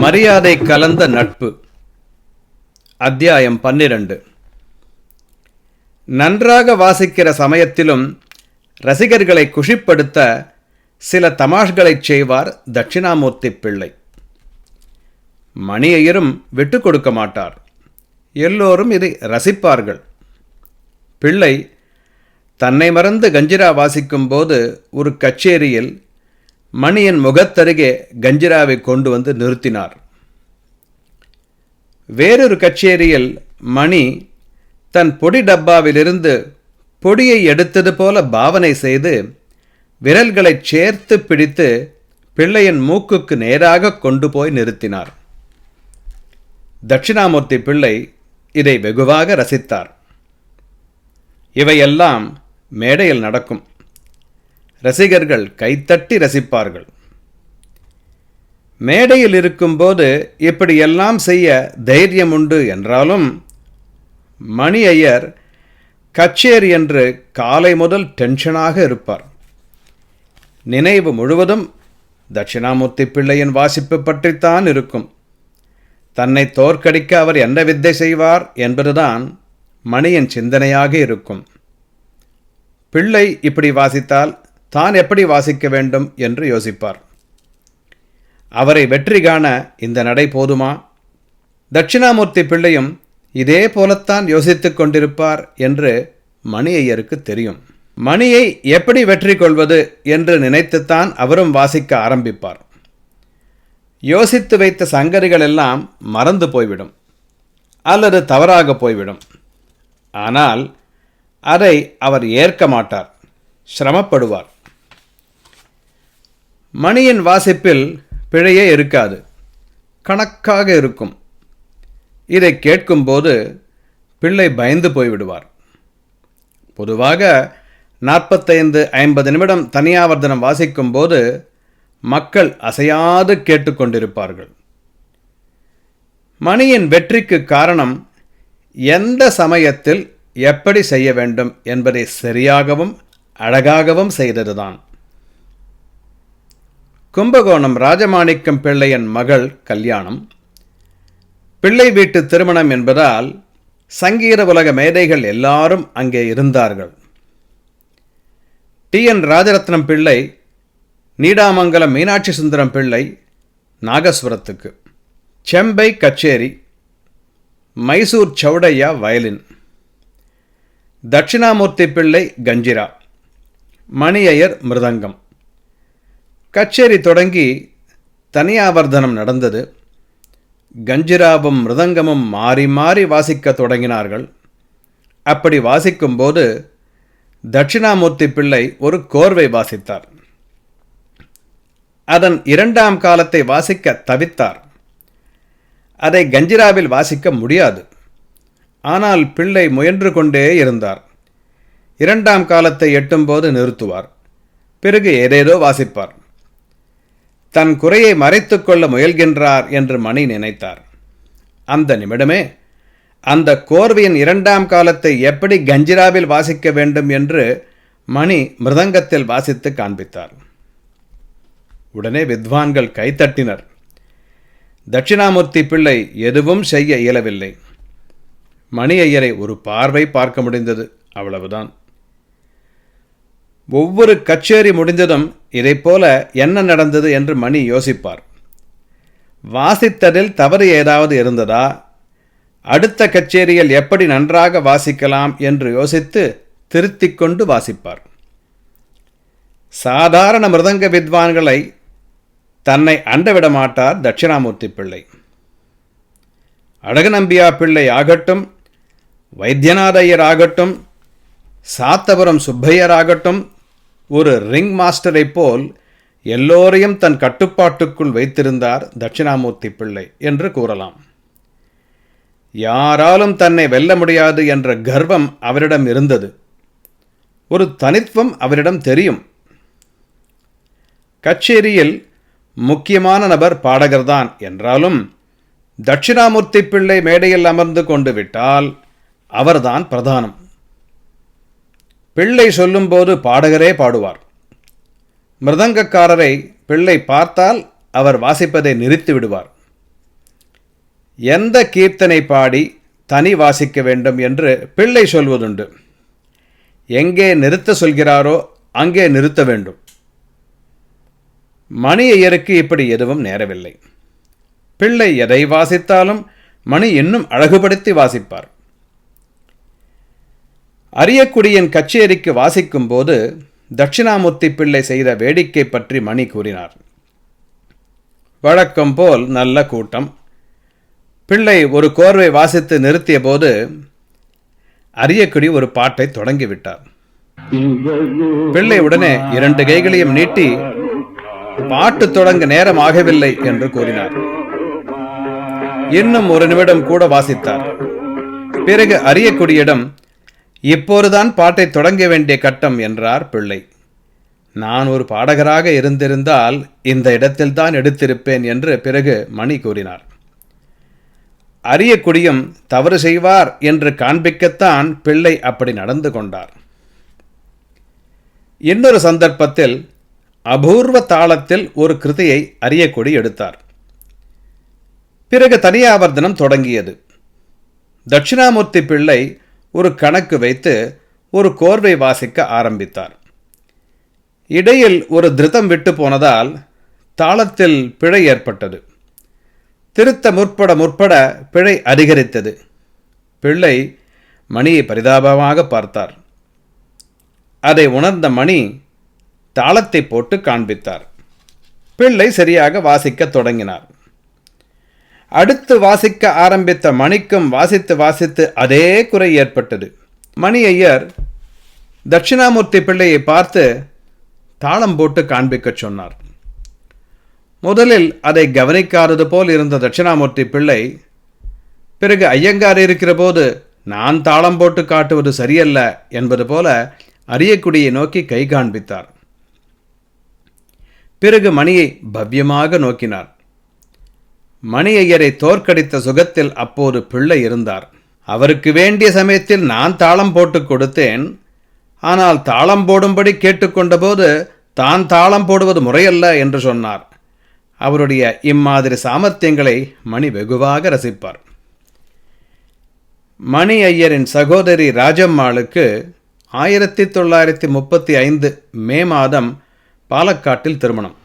மரியாதை கலந்த நட்பு. அத்தியாயம் 12. நன்றாக வாசிக்கிற சமயத்திலும் ரசிகர்களை குஷிப்படுத்த சில தமாஷ்களைச் செய்வார் தட்சிணாமூர்த்தி பிள்ளை. மணியையரும் விட்டு கொடுக்க மாட்டார். எல்லோரும் இதை ரசிப்பார்கள். பிள்ளை தன்னை மறந்து கஞ்சிரா வாசிக்கும்போது ஒரு கச்சேரியில் மணியின் முகத்தருகே கஞ்சிராவை கொண்டு வந்து நிறுத்தினார். வேறொரு கச்சேரியில் மணி தன் பொடி டப்பாவிலிருந்து பொடியை எடுத்தது போல பாவனை செய்து விரல்களைச் சேர்த்து பிடித்து பிள்ளையின் மூக்குக்கு நேராக கொண்டு போய் நிறுத்தினார். தட்சிணாமூர்த்தி பிள்ளை இதை வெகுவாக ரசித்தார். இவையெல்லாம் மேடையில் நடக்கும். ரசிகர்கள் கைத்தட்டி ரசிப்பார்கள். மேடையில் இருக்கும்போது இப்படியெல்லாம் செய்ய தைரியம் உண்டு என்றாலும் மணி ஐயர் கச்சேரி என்று காலை முதல் டென்ஷனாக இருப்பார். நினைவு முழுவதும் தட்சிணாமூர்த்தி பிள்ளையின் வாசிப்பு பற்றித்தான் இருக்கும். தன்னை தோற்கடிக்க அவர் என்ன வித்தை செய்வார் என்பதுதான் மணியின் சிந்தனையாக இருக்கும். பிள்ளை இப்படி வாசித்தால் தான் எப்படி வாசிக்க வேண்டும் என்று யோசிப்பார். அவரை வெற்றி காண இந்த நடை போதுமா? தட்சிணாமூர்த்தி பிள்ளையும் இதே போலத்தான் யோசித்துக் கொண்டிருப்பார் என்று மணி ஐயருக்கு தெரியும். மணியை எப்படி வெற்றி கொள்வது என்று நினைத்துத்தான் அவரும் வாசிக்க ஆரம்பிப்பார். யோசித்து வைத்த சங்கதிகள் எல்லாம் மறந்து போய்விடும் அல்லது தவறாக போய்விடும். ஆனால் அதை அவர் ஏற்க மாட்டார், சிரமப்படுவார். மணியின் வாசிப்பில் பிழையே இருக்காது, கணக்காக இருக்கும். இதை கேட்கும்போது பிள்ளை பயந்து போய்விடுவார். பொதுவாக 45-50 நிமிடம் தனியாவர்த்தனம் வாசிக்கும்போது மக்கள் அசையாது கேட்டுக்கொண்டிருப்பார்கள். மணியின் வெற்றிக்கு காரணம் எந்த சமயத்தில் எப்படி செய்ய வேண்டும் என்பதை சரியாகவும் அழகாகவும் செய்ததுதான். கும்பகோணம் ராஜமாணிக்கம் பிள்ளையின் மகள் கல்யாணம். பிள்ளை வீட்டு திருமணம் என்பதால் சங்கீத உலக மேதைகள் எல்லாரும் அங்கே இருந்தார்கள். TN ராஜரத்னம் பிள்ளை, நீடாமங்கலம் மீனாட்சி சுந்தரம் பிள்ளை நாகஸ்வரத்துக்கு, செம்பை கச்சேரி, மைசூர் சௌடையா வயலின், தட்சிணாமூர்த்தி பிள்ளை கஞ்சிரா, மணி ஐயர் மிருதங்கம். கச்சேரி தொடங்கி தனியாவர்த்தனம் நடந்தது. கஞ்சிராவும் மிருதங்கமும் மாறி மாறி வாசிக்க தொடங்கினார்கள். அப்படி வாசிக்கும்போது தட்சிணாமூர்த்தி பிள்ளை ஒரு கோர்வை வாசித்தார். அதன் 2ஆம் காலத்தை வாசிக்க தவித்தார். அதை கஞ்சிராவில் வாசிக்க முடியாது. ஆனால் பிள்ளை முயன்று கொண்டே இருந்தார். 2ஆம் காலத்தை எட்டும்போது நிறுத்துவார். பிறகு ஏதேதோ வாசிப்பார். தன் குறையை மறைத்து கொள்ள முயல்கின்றார் என்று மணி நினைத்தார். அந்த நிமிடமே அந்த கோர்வையின் 2ஆம் காலத்தை எப்படி கஞ்சிராவில் வாசிக்க வேண்டும் என்று மணி மிருதங்கத்தில் வாசித்து காண்பித்தார். உடனே வித்வான்கள் கைத்தட்டினர். தட்சிணாமூர்த்தி பிள்ளை எதுவும் செய்ய இயலவில்லை. மணி ஐயரை ஒரு பார்வை பார்க்க முடிந்தது, அவ்வளவுதான். ஒவ்வொரு கச்சேரி முடிந்ததும் இதைப்போல என்ன நடந்தது என்று மணி யோசிப்பார். வாசித்ததில் தவறு ஏதாவது இருந்ததா, அடுத்த கச்சேரியில் எப்படி நன்றாக வாசிக்கலாம் என்று யோசித்து திருத்திக் கொண்டு வாசிப்பார். சாதாரண மிருதங்க வித்வான்களை தன்னை அண்டவிட மாட்டார் தட்சிணாமூர்த்தி பிள்ளை. அழகுநம்பியா பிள்ளை ஆகட்டும், வைத்தியநாத ஐயர் ஆகட்டும், சாத்தபுரம் சுப்பையர் ஆகட்டும், ஒரு ரிங் மாஸ்டரை போல் எல்லோரையும் தன் கட்டுப்பாட்டுக்குள் வைத்திருந்தார் தட்சிணாமூர்த்தி பிள்ளை என்று கூறலாம். யாராலும் தன்னை வெல்ல முடியாது என்ற கர்வம் அவரிடம் இருந்தது. ஒரு தனித்துவம் அவரிடம் தெரியும். கச்சேரியில் முக்கியமான நபர் பாடகர்தான் என்றாலும் தட்சிணாமூர்த்தி பிள்ளை மேடையில் அமர்ந்து கொண்டு விட்டால் அவர்தான் பிரதானம். பிள்ளை சொல்லும்போது பாடகரே பாடுவார். மிருதங்கக்காரரை பிள்ளை பார்த்தால் அவர் வாசிப்பதை நிறுத்தி விடுவார். எந்த கீர்த்தனை பாடி தனி வாசிக்க வேண்டும் என்று பிள்ளை சொல்வதுண்டு. எங்கே நிறுத்த சொல்கிறாரோ அங்கே நிறுத்த வேண்டும். மணி ஐயருக்கு இப்படி எதுவும் நேரவில்லை. பிள்ளை எதை வாசித்தாலும் மணி இன்னும் அழகுபடுத்தி வாசிப்பார். அரியக்குடியின் கச்சேரிக்கு வாசிக்கும் போது தட்சிணாமூர்த்தி பிள்ளை செய்த வேடிக்கை பற்றி மணி கூறினார். வழக்கம் போல் நல்ல கூட்டம். பிள்ளை ஒரு கோர்வை வாசித்து நிறுத்திய போது அரியக்குடி ஒரு பாட்டை தொடங்கிவிட்டார். பிள்ளை உடனே 2 கைகளையும் நீட்டி பாட்டு தொடங்க நேரம் ஆகவில்லை என்று கூறினார். இன்னும் 1 நிமிடம் கூட வாசித்தார். பிறகு அரியக்குடியிடம் இப்போதுதான் பாட்டை தொடங்க வேண்டிய கட்டம் என்றார் பிள்ளை. நான் ஒரு பாடகராக இருந்திருந்தால் இந்த இடத்தில்தான் எடுத்திருப்பேன் என்று பிறகு மணி கூறினார். அரியக்குடியும் தவறு செய்வார் என்று காண்பிக்கத்தான் பிள்ளை அப்படி நடந்து கொண்டார். இன்னொரு சந்தர்ப்பத்தில் அபூர்வ தாளத்தில் ஒரு கிருதியை அரியக்குடி எடுத்தார். பிறகு தனியாவர்த்தனம் தொடங்கியது. தட்சிணாமூர்த்தி பிள்ளை ஒரு கணக்கு வைத்து ஒரு கோர்வை வாசிக்க ஆரம்பித்தார். இடையில் ஒரு திருத்தம் விட்டு போனதால் தாளத்தில் பிழை ஏற்பட்டது. திருத்த முற்பட பிழை அதிகரித்தது. பிள்ளை மணியை பரிதாபமாக பார்த்தார். அதை உணர்ந்த மணி தாளத்தை போட்டு காண்பித்தார். பிள்ளை சரியாக வாசிக்க தொடங்கினார். அடுத்து வாசிக்க ஆரம்பித்த மணிக்கும் வாசித்து அதே குறை ஏற்பட்டது. மணி ஐயர் தட்சிணாமூர்த்தி பிள்ளையை பார்த்து தாளம் போட்டு காண்பிக்க சொன்னார். முதலில் அதை கவனிக்காதது போல் இருந்த தட்சிணாமூர்த்தி பிள்ளை பிறகு ஐயங்கார் இருக்கிற போது நான் தாளம் போட்டு காட்டுவது சரியல்ல என்பது போல அரியக்குடியை நோக்கி கை காண்பித்தார். பிறகு மணியை பவ்யமாக நோக்கினார். மணி ஐயரை தோற்கடித்த சுகத்தில் அப்போது பிள்ளை இருந்தார். அவருக்கு வேண்டிய சமயத்தில் நான் தாளம் போட்டு கொடுத்தேன். ஆனால் தாளம் போடும்படி கேட்டுக்கொண்டபோது தான் தாளம் போடுவது முறையல்ல என்று சொன்னார். அவருடைய இம்மாதிரி சாமர்த்தியங்களை மணி வெகுவாக ரசிப்பார். மணி ஐயரின் சகோதரி ராஜம்மாளுக்கு 1935 மே மாதம் பாலக்காட்டில் திருமணம்.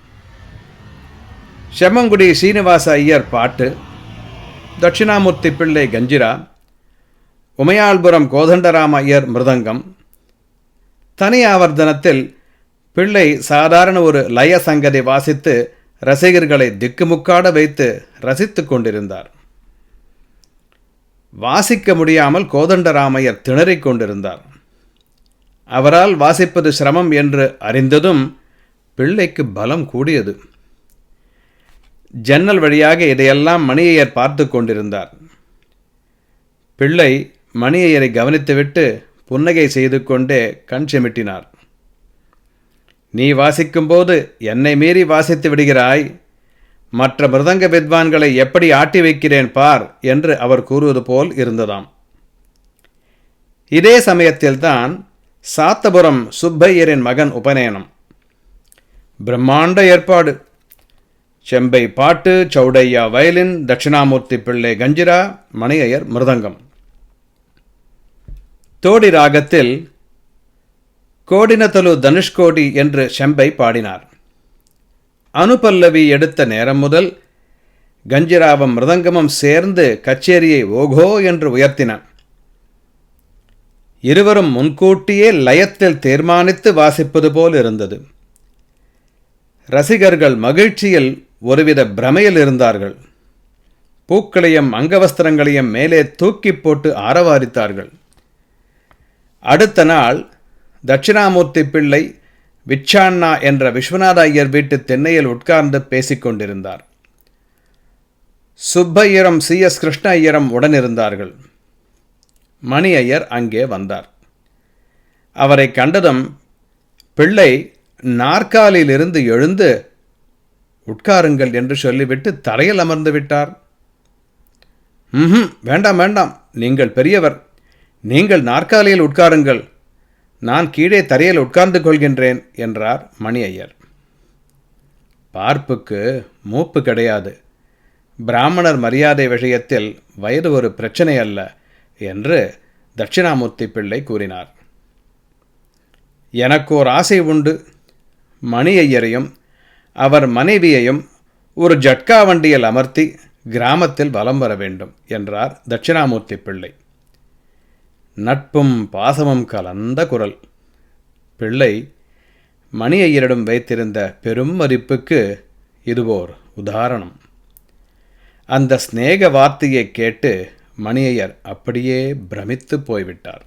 செம்மங்குடி சீனிவாச ஐயர் பாட்டு, தட்சிணாமூர்த்தி பிள்ளை கஞ்சிரா, உமையாள்புரம் கோதண்டராம ஐயர் மிருதங்கம். தனி ஆவர்த்தனத்தில் பிள்ளை சாதாரண ஒரு லய சங்கதி வாசித்து ரசிகர்களை திக்குமுக்காட வைத்து ரசித்து கொண்டிருந்தார். வாசிக்க முடியாமல் கோதண்டராமையர் திணறிக் கொண்டிருந்தார். அவரால் வாசிப்பது சிரமம் என்று அறிந்ததும் பிள்ளைக்கு பலம் கூடியது. ஜன்னல் வழியாக இதையெல்லாம் மணியையர் பார்த்து கொண்டிருந்தார். பிள்ளை மணியையரை கவனித்துவிட்டு புன்னகை செய்து கொண்டே கண் செமிட்டினார். நீ வாசிக்கும்போது என்னை மீறி வாசித்து விடுகிறாய். மற்ற மிருதங்க வித்வான்களை எப்படி ஆட்டி வைக்கிறேன் பார் என்று அவர் கூறுவது போல் இருந்ததாம். இதே சமயத்தில்தான் சாத்தபுரம் சுப்பையரின் மகன் உபநயனம். பிரம்மாண்ட ஏற்பாடு. செம்பை பாட்டு, சௌடையா வயலின், தட்சிணாமூர்த்தி பிள்ளை கஞ்சிரா, மணியையர் மிருதங்கம். தோடி ராகத்தில் கோடினதலு தனுஷ்கோடி என்று செம்பை பாடினார். அனுபல்லவி எடுத்த நேரம் முதல் கஞ்சிராவும் மிருதங்கமும் சேர்ந்து கச்சேரியை ஓகோ என்று உயர்த்தின. இருவரும் முன்கூட்டியே லயத்தில் தீர்மானித்து வாசிப்பது போல் இருந்தது. ரசிகர்கள் மகிழ்ச்சியில் ஒருவித பிரமையில் இருந்தார்கள். பூக்களையும் அங்கவஸ்திரங்களையும் மேலே தூக்கி போட்டு ஆரவாரித்தார்கள். அடுத்த நாள் தட்சிணாமூர்த்தி பிள்ளை விச்சாண்ணா என்ற விஸ்வநாத ஐயர் வீட்டு திண்ணையில் உட்கார்ந்து பேசிக்கொண்டிருந்தார். சுப்பையரும் CS கிருஷ்ண ஐயரும் உடனிருந்தார்கள். மணி ஐயர் அங்கே வந்தார். அவரை கண்டதும் பிள்ளை நாற்காலியிலிருந்து எழுந்து உட்காருங்கள் என்று சொல்லிவிட்டு தரையில் அமர்ந்து விட்டார். வேண்டாம் வேண்டாம், நீங்கள் பெரியவர், நீங்கள் நாற்காலியில் உட்காருங்கள், நான் கீழே தரையில் உட்கார்ந்து கொள்கின்றேன் என்றார் மணி ஐயர். பார்ப்புக்கு மூப்பு கிடையாது. பிராமணர் மரியாதை விஷயத்தில் வயது ஒரு பிரச்சனை அல்ல என்று தட்சிணாமூர்த்தி பிள்ளை கூறினார். எனக்கு ஓர் ஆசை உண்டு. மணி ஐயரையும் அவர் மனைவியையும் ஒரு ஜட்கா வண்டியில் அமர்த்தி கிராமத்தில் வலம் வர வேண்டும் என்றார் தட்சிணாமூர்த்தி பிள்ளை. நட்பும் பாசமும் கலந்த குரல். பிள்ளை மணி ஐயரிடம் வைத்திருந்த பெரும் மதிப்புக்கு இதுவோர் உதாரணம். அந்த சிநேக வார்த்தையை கேட்டு மணி ஐயர் அப்படியே பிரமித்து போய்விட்டார்.